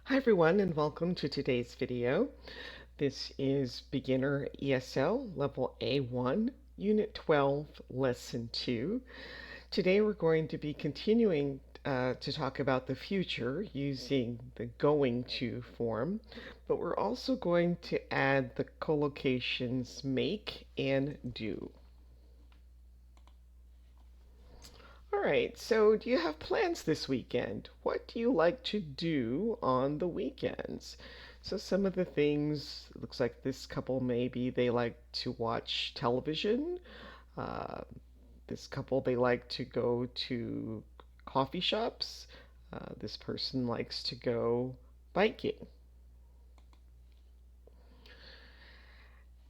Hi everyone and welcome to today's video. This is Beginner ESL Level A1, Unit 12, Lesson 2. Today we're going to be continuing to talk about the future using the going to form, but we're also going to add the collocations make and do. All right, so do you have plans this weekend? What do you like to do on the weekends? So some of the things, looks like this couple maybe they like to watch television. Uh, this couple they like to go to coffee shops. This person likes to go biking.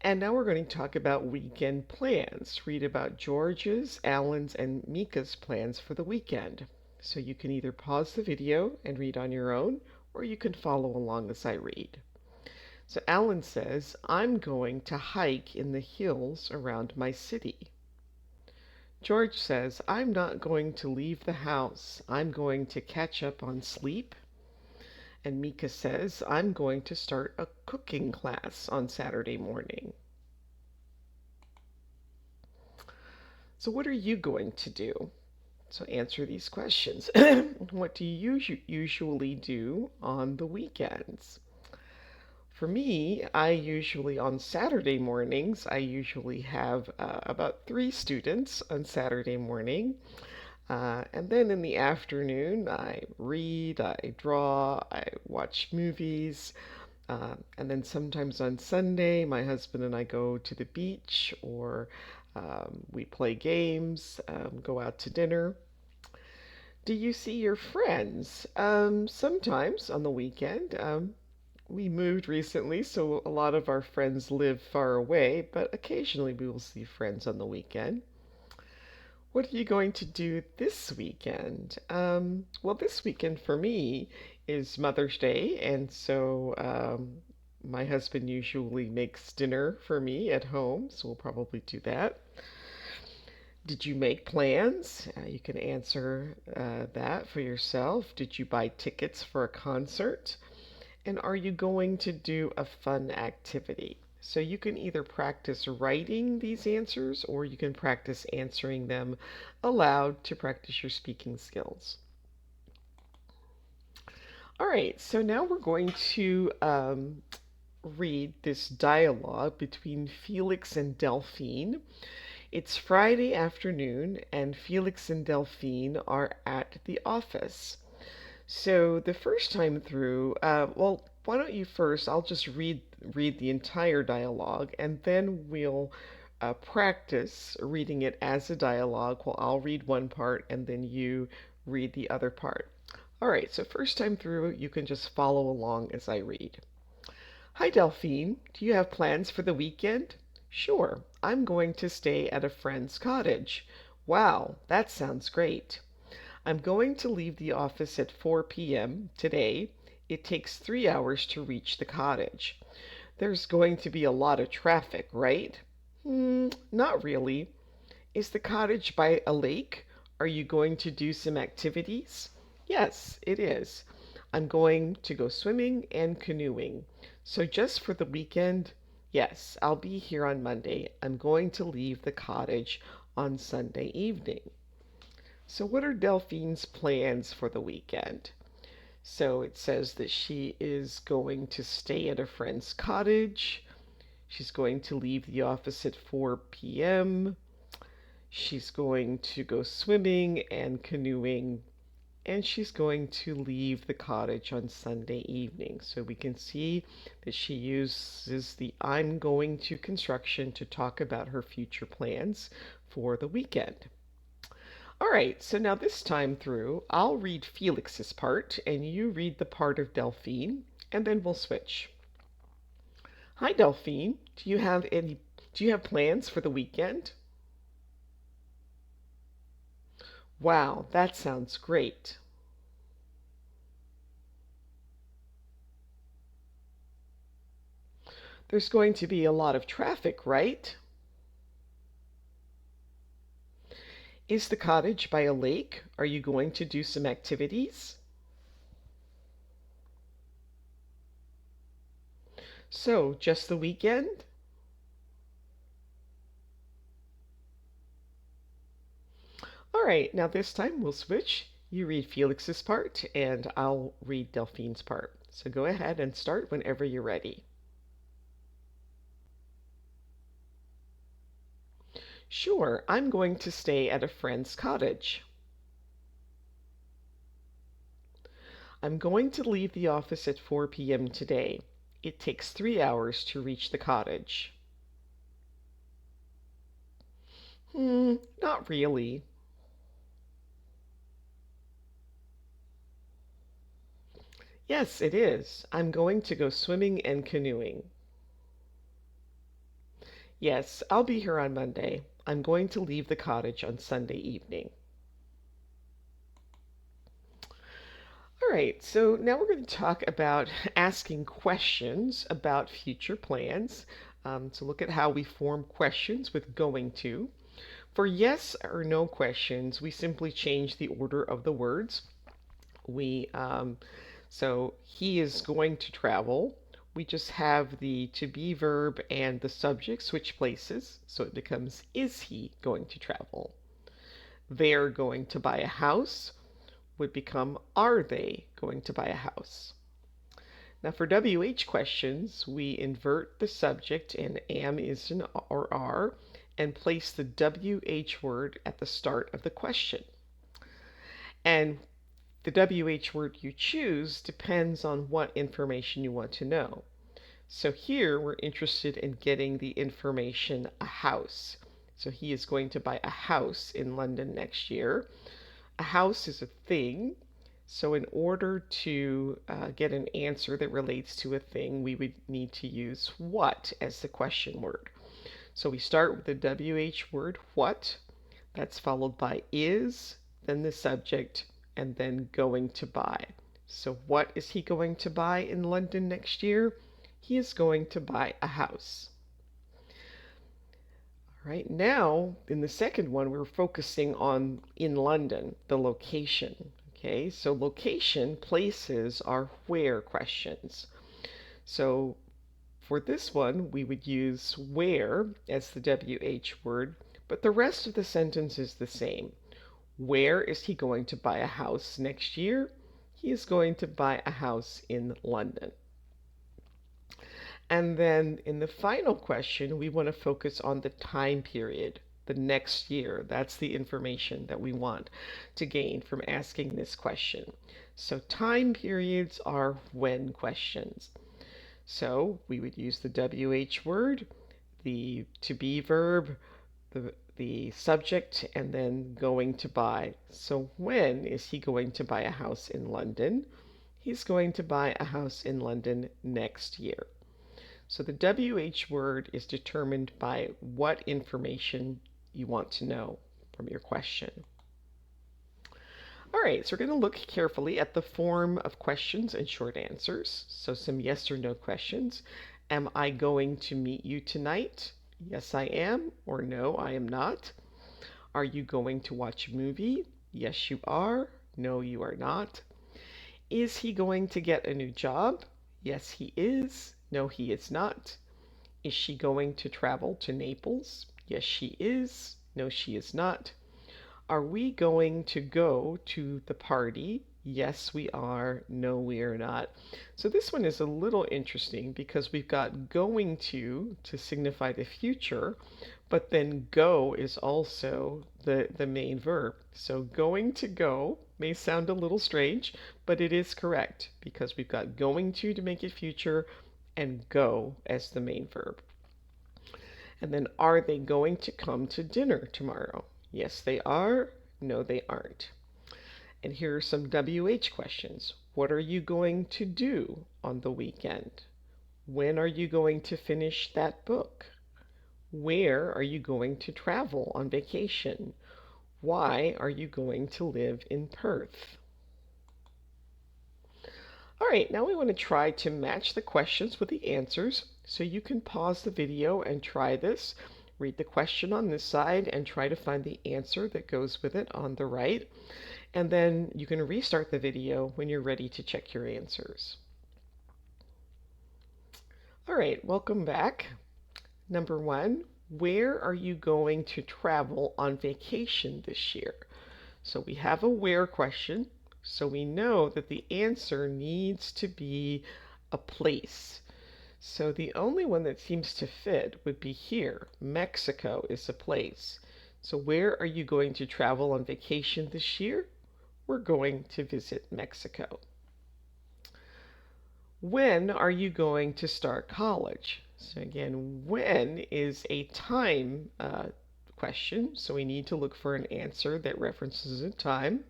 And now we're going to talk about weekend plans. Read about George's, Alan's, and Mika's plans for the weekend. So you can either pause the video and read on your own, or you can follow along as I read. So Alan says, I'm going to hike in the hills around my city. George says, I'm not going to leave the house. I'm going to catch up on sleep. And Mika says, I'm going to start a cooking class on Saturday morning. So, what are you going to do? So, answer these questions. What do you usually do on the weekends? For me, I usually, on Saturday mornings, I usually have about 3 students on Saturday morning. And then in the afternoon, I read, I draw, I watch movies. And then sometimes on Sunday, my husband and I go to the beach or we play games, go out to dinner. Do you see your friends? Sometimes on the weekend. We moved recently, so a lot of our friends live far away, but occasionally we will see friends on the weekend. What are you going to do this weekend? Well, this weekend for me is Mother's Day, and so my husband usually makes dinner for me at home, so we'll probably do that. Did you make plans? You can answer that for yourself. Did you buy tickets for a concert? And are you going to do a fun activity? So you can either practice writing these answers or you can practice answering them aloud to practice your speaking skills. All right, so now we're going to read this dialogue between Felix and Delphine. It's Friday afternoon, and Felix and Delphine are at the office. So the first time through, well, why don't you first? I'll just read the entire dialogue, and then we'll practice reading it as a dialogue. Well, I'll read one part, and then you read the other part. All right, so first time through, you can just follow along as I read. Hi, Delphine. Do you have plans for the weekend? Sure, I'm going to stay at a friend's cottage. Wow, that sounds great. I'm going to leave the office at 4 p.m. today. It takes 3 hours to reach the cottage. There's going to be a lot of traffic, right? Not really. Is the cottage by a lake? Are you going to do some activities? Yes, it is. I'm going to go swimming and canoeing. So just for the weekend? Yes, I'll be here on Monday. I'm going to leave the cottage on Sunday evening. So, what are Delphine's plans for the weekend? So, it says that she is going to stay at a friend's cottage. She's going to leave the office at 4 p.m. She's going to go swimming and canoeing. And she's going to leave the cottage on Sunday evening. So we can see that she uses the I'm going to construction to talk about her future plans for the weekend. All right, so now this time through, I'll read Felix's part and you read the part of Delphine, and then we'll switch. Hi, Delphine. Do you have plans for the weekend? Wow, that sounds great. There's going to be a lot of traffic, right? Is the cottage by a lake? Are you going to do some activities? So, just the weekend? All right, now this time we'll switch. You read Felix's part, and I'll read Delphine's part. So go ahead and start whenever you're ready. Sure, I'm going to stay at a friend's cottage. I'm going to leave the office at 4 p.m. today. It takes 3 hours to reach the cottage. Not really. Yes, it is. I'm going to go swimming and canoeing. Yes, I'll be here on Monday. I'm going to leave the cottage on Sunday evening. All right, so now we're going to talk about asking questions about future plans. So look at how we form questions with going to. For yes or no questions, we simply change the order of the words. We So he is going to travel. We just have the to be verb and the subject switch places, so it becomes is he going to travel? They're going to buy a house would become are they going to buy a house? Now for WH questions, we invert the subject in am, is, and or are, and place the WH word at the start of the question. And the WH word you choose depends on what information you want to know. So here we're interested in getting the information a house. So he is going to buy a house in London next year. A house is a thing. So in order to get an answer that relates to a thing, we would need to use what as the question word. So we start with the WH word what. That's followed by is, then the subject, and then going to buy. So what is he going to buy in London next year? He is going to buy a house. All right, now in the second one, we're focusing on in London, the location. Okay, so location, places are where questions. So for this one, we would use where as the WH word, but the rest of the sentence is the same. Where is he going to buy a house next year? He is going to buy a house in London. And then in the final question, we want to focus on the time period, the next year. That's the information that we want to gain from asking this question. So time periods are when questions. So we would use the WH word, the to be verb, the subject, and then going to buy. So when is he going to buy a house in London? He's going to buy a house in London next year. So the WH word is determined by what information you want to know from your question. All right, so we're going to look carefully at the form of questions and short answers. So some yes or no questions. Am I going to meet you tonight? Yes, I am, or no, I am not. Are you going to watch a movie? Yes, you are. No, you are not. Is he going to get a new job? Yes, he is. No, he is not. Is she going to travel to Naples? Yes, she is. No, she is not. Are we going to go to the party? Yes, we are. No, we are not. So this one is a little interesting because we've got going to signify the future, but then go is also the main verb. So going to go may sound a little strange, but it is correct because we've got going to make it future and go as the main verb. And then are they going to come to dinner tomorrow? Yes, they are. No, they aren't. And here are some WH questions. What are you going to do on the weekend? When are you going to finish that book? Where are you going to travel on vacation? Why are you going to live in Perth? All right, now we want to try to match the questions with the answers. So you can pause the video and try this. Read the question on this side and try to find the answer that goes with it on the right. And then you can restart the video when you're ready to check your answers. All right, welcome back. Number one, where are you going to travel on vacation this year? So we have a where question, so we know that the answer needs to be a place. So the only one that seems to fit would be here. Mexico is a place. So where are you going to travel on vacation this year? We're going to visit Mexico. When are you going to start college? So again, when is a time question, so we need to look for an answer that references a time.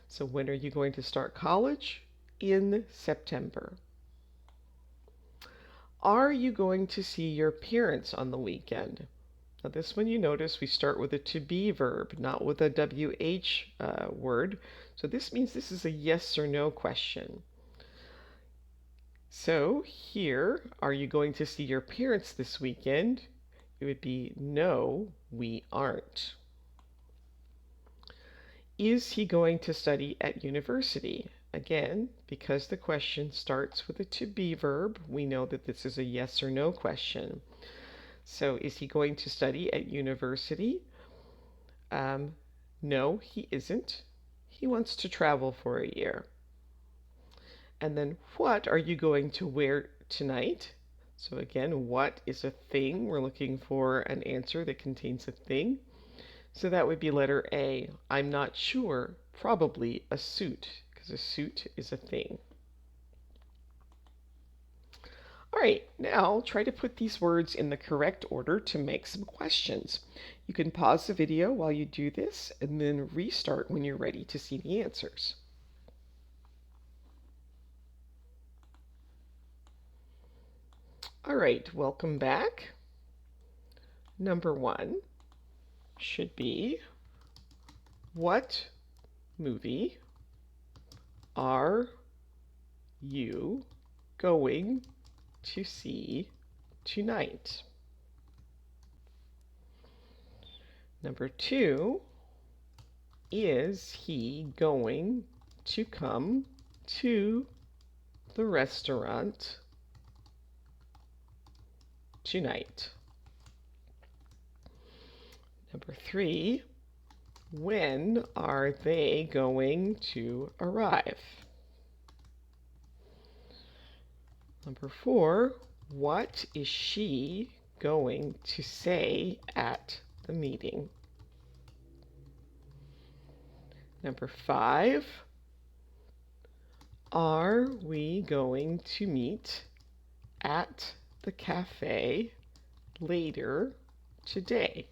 So when are you going to start college? In September. Are you going to see your parents on the weekend? Now this one you notice we start with a to be verb, not with a WH word. So this means this is a yes or no question. So here, are you going to see your parents this weekend? It would be no, we aren't. Is he going to study at university? Again, because the question starts with a to be verb, we know that this is a yes or no question. So is he going to study at university? No, he isn't. He wants to travel for a year. And then what are you going to wear tonight? So again, what is a thing? We're looking for an answer that contains a thing. So that would be letter A. I'm not sure. Probably a suit, because a suit is a thing. All right, now try to put these words in the correct order to make some questions. You can pause the video while you do this and then restart when you're ready to see the answers. All right, welcome back. Number one should be, what movie are you going to see tonight? Number two, is he going to come to the restaurant tonight? Number three, when are they going to arrive? Number four, what is she going to say at the meeting? Number five, are we going to meet at the cafe later today?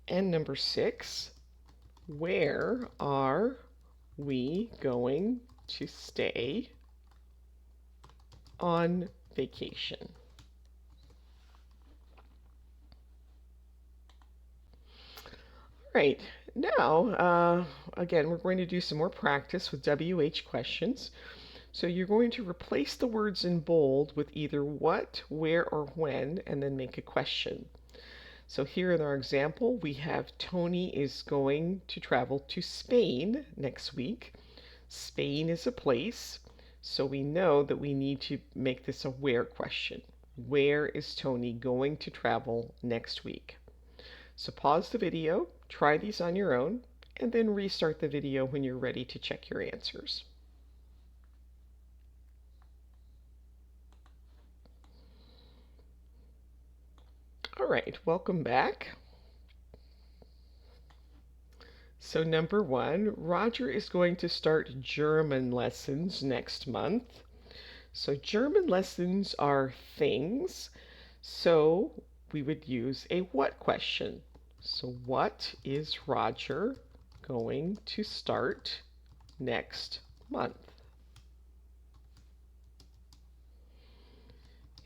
And number six, where are we going to stay on vacation? Right, now, again, we're going to do some more practice with WH questions. So you're going to replace the words in bold with either what, where, or when, and then make a question. So here in our example, we have Tony is going to travel to Spain next week. Spain is a place, so we know that we need to make this a where question. Where is Tony going to travel next week? So pause the video, try these on your own, and then restart the video when you're ready to check your answers. All right, welcome back. So number one, Roger is going to start German lessons next month. So German lessons are things, so we would use a what question. So what is Roger going to start next month?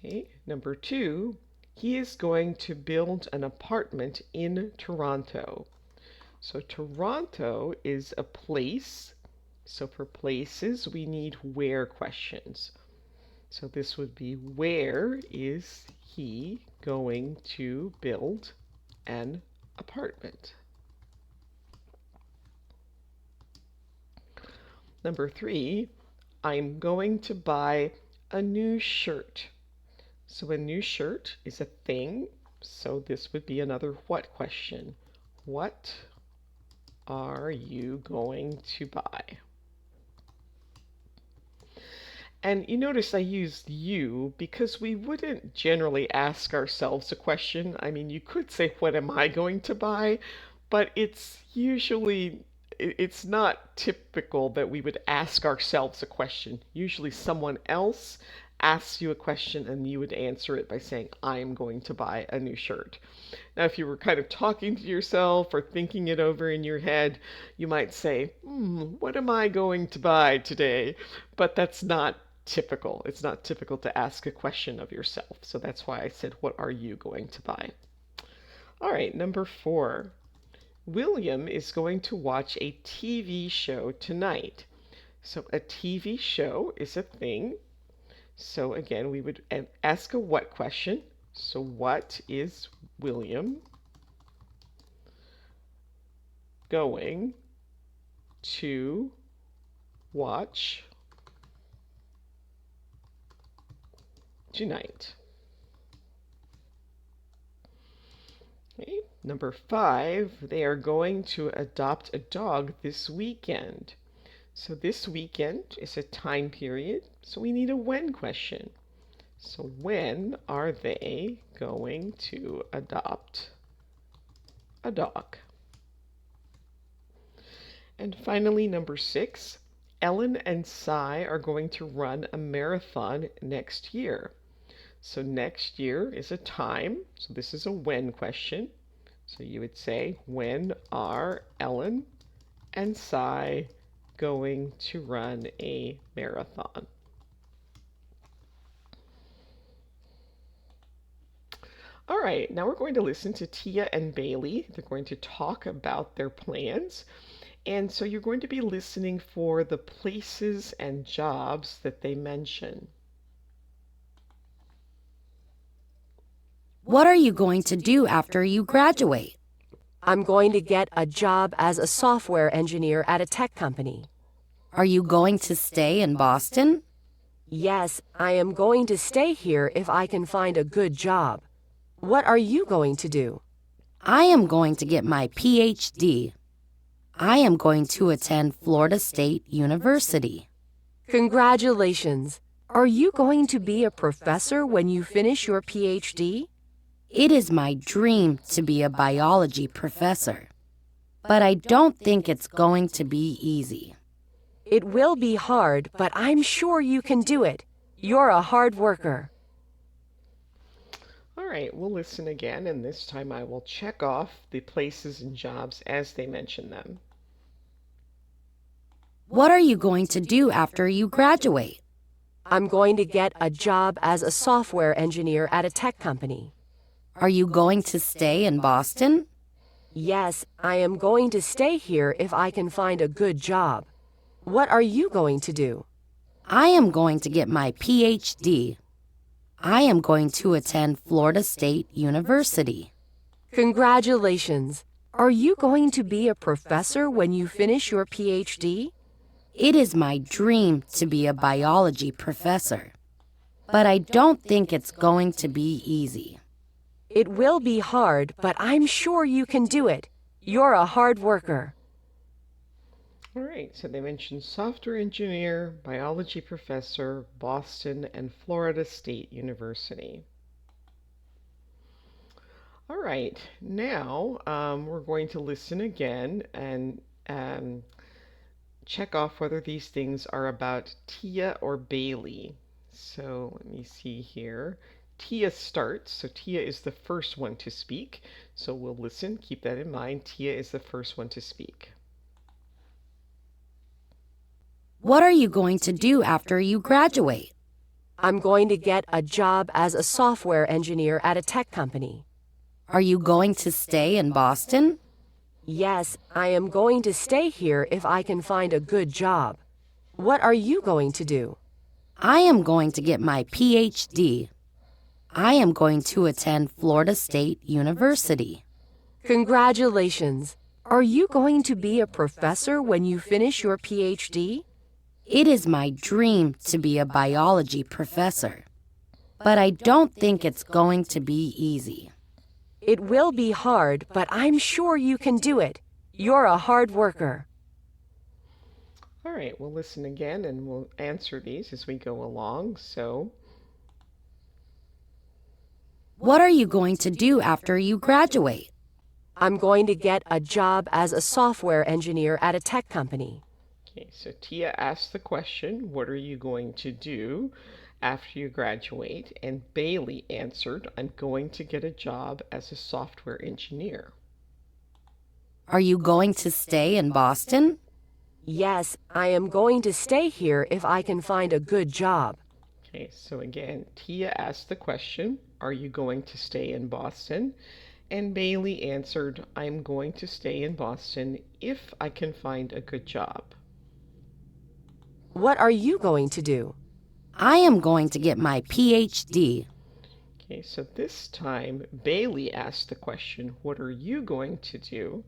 Okay, number two, he is going to build an apartment in Toronto. So Toronto is a place. So for places, we need where questions. So this would be, where is he going to build an apartment? Number three, I'm going to buy A new shirt. So a new shirt is a thing. So this would be another what question. What are you going to buy? And you notice I used you because we wouldn't generally ask ourselves a question. I mean, you could say, what am I going to buy? But it's not typical that we would ask ourselves a question. Usually someone else asks you a question and you would answer it by saying, I am going to buy a new shirt. Now, if you were kind of talking to yourself or thinking it over in your head, you might say, what am I going to buy today? But that's not typical. It's not typical to ask a question of yourself. So that's why I said, what are you going to buy? All right, number 4. William is going to watch a TV show tonight. So a TV show is a thing. So again, we would ask a what question. So what is William going to watch tonight? Okay. Number 5, they are going to adopt a dog this weekend. So this weekend is a time period, so we need a when question. So when are they going to adopt a dog? And finally, number 6, Ellen and Cy are going to run a marathon next year. So next year is a time, so this is a when question. So you would say, when are Ellen and Cy going to run a marathon? All right, now we're going to listen to Tia and Bailey. They're going to talk about their plans. And so you're going to be listening for the places and jobs that they mention. What are you going to do after you graduate? I'm going to get a job as a software engineer at a tech company. Are you going to stay in Boston? Yes, I am going to stay here if I can find a good job. What are you going to do? I am going to get my PhD. I am going to attend Florida State University. Congratulations! Are you going to be a professor when you finish your PhD? It is my dream to be a biology professor, but I don't think it's going to be easy. It will be hard, but I'm sure you can do it. You're a hard worker. All right, we'll listen again, and this time I will check off the places and jobs as they mention them. What are you going to do after you graduate? I'm going to get a job as a software engineer at a tech company. Are you going to stay in Boston? Yes, I am going to stay here if I can find a good job. What are you going to do? I am going to get my PhD. I am going to attend Florida State University. Congratulations! Are you going to be a professor when you finish your PhD? It is my dream to be a biology professor, but I don't think it's going to be easy. It will be hard, but I'm sure you can do it. You're a hard worker. All right, so they mentioned software engineer, biology professor, Boston, and Florida State University. All right, now we're going to listen again and check off whether these things are about Tia or Bailey. So let me see here. Tia starts, so Tia is the first one to speak. So we'll listen, keep that in mind. Tia is the first one to speak. What are you going to do after you graduate? I'm going to get a job as a software engineer at a tech company. Are you going to stay in Boston? Yes, I am going to stay here if I can find a good job. What are you going to do? I am going to get my PhD. I am going to attend Florida State University. Congratulations! Are you going to be a professor when you finish your PhD? It is my dream to be a biology professor, but I don't think it's going to be easy. It will be hard, but I'm sure you can do it. You're a hard worker. All right, we'll listen again and we'll answer these as we go along. So, What are you going to do after you graduate? I'm going to get a job as a software engineer at a tech company. okay, so Tia asked the question, what are you going to do after you graduate? And Bailey answered, I'm going to get a job as a software engineer. Are you going to stay in Boston? Yes, I am going to stay here if I can find a good job. Okay, so again, Tia asked the question, are you going to stay in Boston? And Bailey answered, I'm going to stay in Boston if I can find a good job. What are you going to do? I am going to get my PhD. Okay, so this time Bailey asked the question, what are you going to do?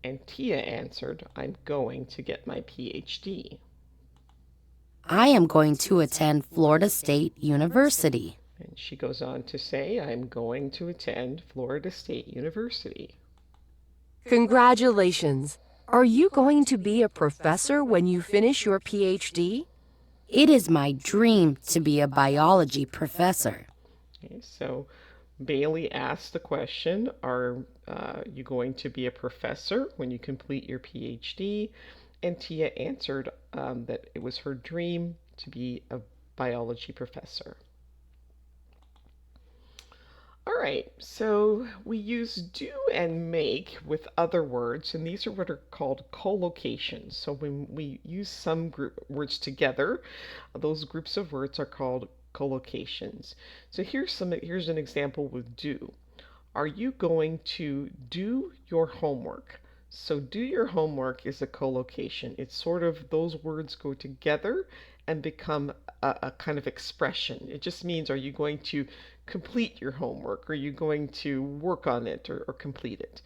And Tia answered, I'm going to get my PhD. I am going to attend Florida State University. And she goes on to say, I'm going to attend Florida State University. Congratulations! Are you going to be a professor when you finish your PhD? It is my dream to be a biology professor. Okay, so Bailey asked the question, are you going to be a professor when you complete your PhD? And Tia answered that it was her dream to be a biology professor. All right, so we use do and make with other words, and these are what are called collocations. So when we use some group words together, those groups of words are called collocations. So here's an example with do. Are you going to do your homework? So do your homework is a collocation. It's sort of those words go together and become a kind of expression. It just means, are you going to complete your homework? Are you going to work on it or complete it?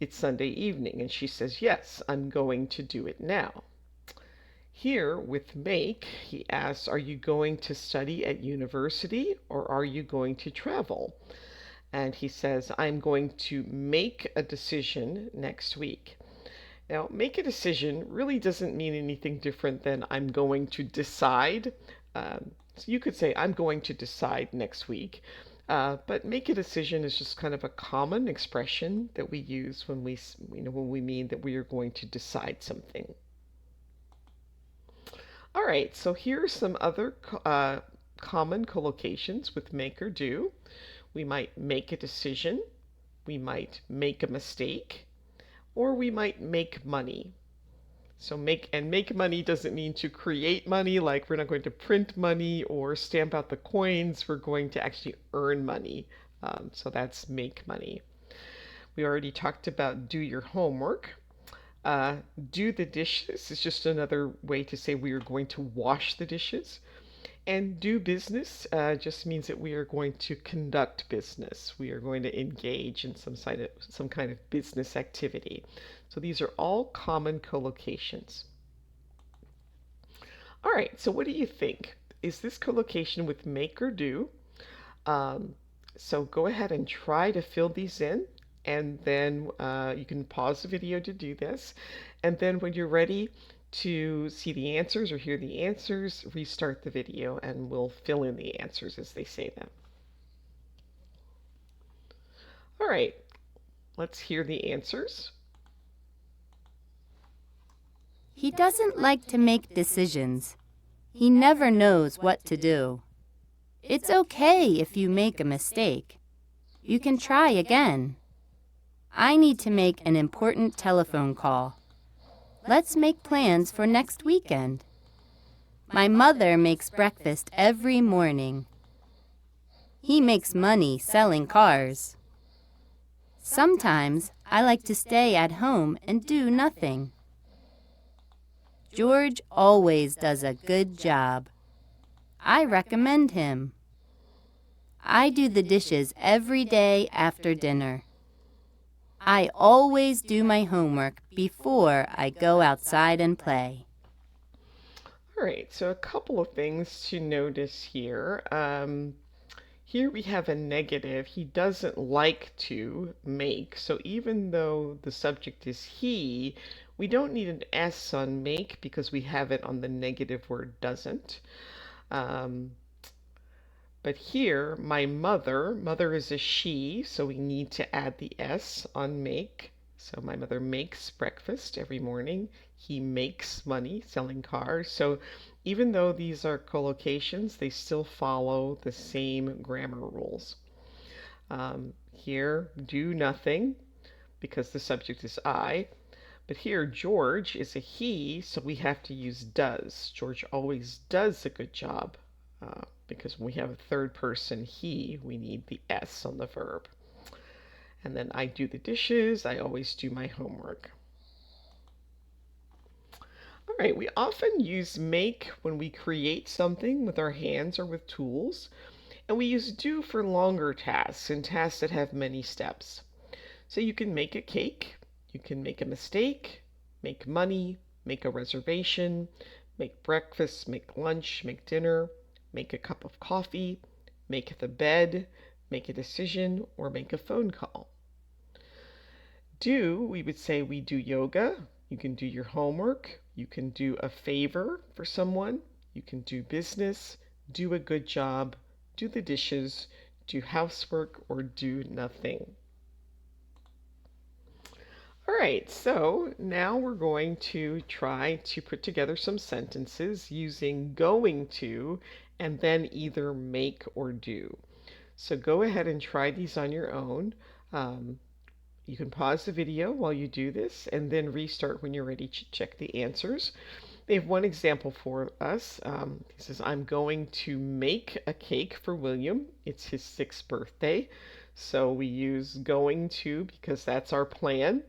It's Sunday evening, and she says, yes, I'm going to do it now. Here with make, he asks, are you going to study at university or are you going to travel? And he says, I'm going to make a decision next week. Now, make a decision really doesn't mean anything different than I'm going to decide. So you could say, I'm going to decide next week. But make a decision is just kind of a common expression that we use when we mean that we are going to decide something. All right, so here are some other common collocations with make or do. We might make a decision, we might make a mistake, or we might make money. So make money doesn't mean to create money, like we're not going to print money or stamp out the coins. We're going to actually earn money. So that's make money. We already talked about do your homework. Do the dishes is just another way to say we are going to wash the dishes. And do business just means that we are going to conduct business. We are going to engage in some kind of business activity. So these are all common collocations. All right, so what do you think? Is this collocation with make or do? So go ahead and try to fill these in, and then you can pause the video to do this. And then when you're ready to see the answers or hear the answers, restart the video and we'll fill in the answers as they say them. All right, let's hear the answers. He doesn't like to make decisions. He never knows what to do. It's okay if you make a mistake. You can try again. I need to make an important telephone call. Let's make plans for next weekend. My mother makes breakfast every morning. He makes money selling cars. Sometimes I like to stay at home and do nothing. George always does a good job. I recommend him. I do the dishes every day after dinner. I always do my homework before I go outside and play. All right, so a couple of things to notice here. Here we have a negative. He doesn't like to make. So even though the subject is he, we don't need an S on make because we have it on the negative word doesn't. Um, but here, my mother is a she, so we need to add the S on make. So my mother makes breakfast every morning. He makes money selling cars. So even though these are collocations, they still follow the same grammar rules. Here, do nothing because the subject is I. But here, George is a he, so we have to use does. George always does a good job. Because when we have a third person he, we need the S on the verb. And then I do the dishes, I always do my homework. All right, we often use make when we create something with our hands or with tools, and we use do for longer tasks and tasks that have many steps. So you can make a cake, you can make a mistake, make money, make a reservation, make breakfast, make lunch, make dinner, make a cup of coffee, make the bed, make a decision, or make a phone call. Do, we would say we do yoga. You can do your homework. You can do a favor for someone. You can do business, do a good job, do the dishes, do housework, or do nothing. All right, so now we're going to try to put together some sentences using going to and then either make or do. So go ahead and try these on your own. You can pause the video while you do this and then restart when you're ready to check the answers. They have one example for us. He says, I'm going to make a cake for William. It's his 6th birthday. So we use going to because that's our plan.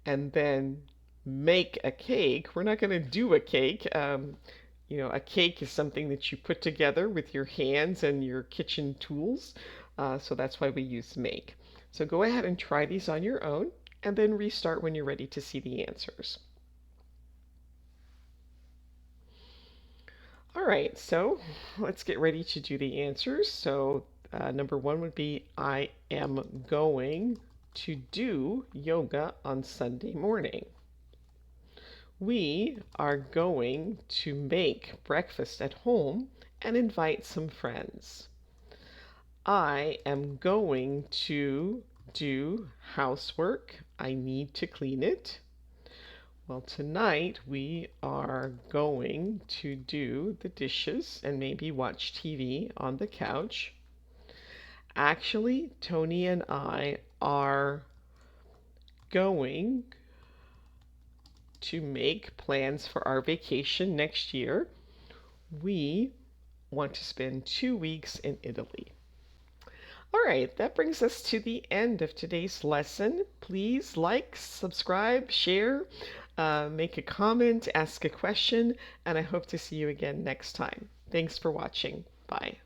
And then make a cake. We're not going to do a cake. A cake is something that you put together with your hands and your kitchen tools. So that's why we use make. So go ahead and try these on your own and then restart when you're ready to see the answers. All right, so let's get ready to do the answers. So number 1 would be I am going to do yoga on Sunday morning. We are going to make breakfast at home and invite some friends. I am going to do housework. I need to clean it. Well, tonight we are going to do the dishes and maybe watch TV on the couch. Actually, Tony and I are going to make plans for our vacation next year. We want to spend 2 weeks in Italy. All right, that brings us to the end of today's lesson. Please like, subscribe, share, make a comment, ask a question, and I hope to see you again next time. Thanks for watching. Bye.